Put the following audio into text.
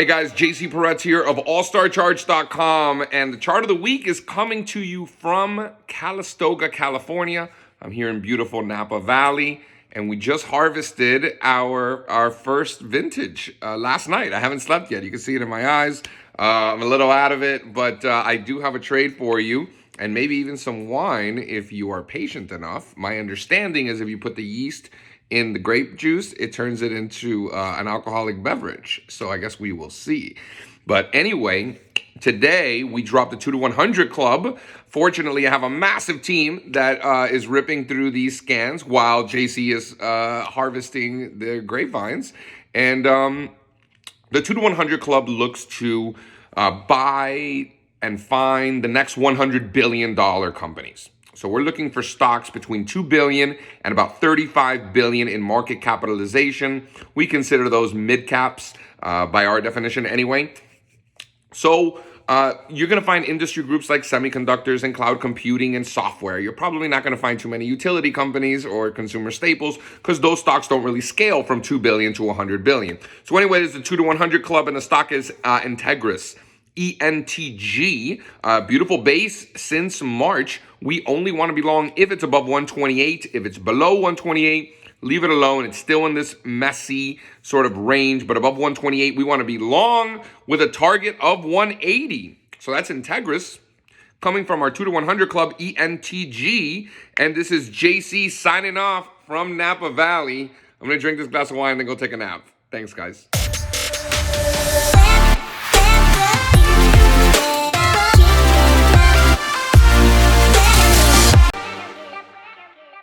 Hey guys, JC Peretz here of allstarcharts.com, and the chart of the week is coming to you from Calistoga, California. I'm here in beautiful Napa Valley, and we just harvested our first vintage last night. I haven't slept yet. You can see it in my eyes. I'm a little out of it, but I do have a trade for you, and maybe even some wine if you are patient enough. My understanding is if you put the yeast in the grape juice, it turns it into an alcoholic beverage. So I guess we will see. But anyway, today we dropped the 2 to 100 club. Fortunately, I have a massive team that is ripping through these scans while JC is harvesting the grapevines. And the 2 to 100 club looks to buy and find the next $100 billion companies. So we're looking for stocks between $2 billion and about $35 billion in market capitalization. We consider those mid caps by our definition anyway. So you're going to find industry groups like semiconductors and cloud computing and software. You're probably not going to find too many utility companies or consumer staples because those stocks don't really scale from $2 billion to $100 billion. So anyway, there's the 2 to 100 club, and the stock is Entegris. ENTG, beautiful base since March. We only want to be long if it's above 128. If it's below 128, leave it alone. It's still in this messy sort of range, but above 128, we want to be long with a target of 180. So that's Entegris coming from our 2 to 100 club, ENTG. And this is JC signing off from Napa Valley. I'm going to drink this glass of wine and then go take a nap. Thanks, guys.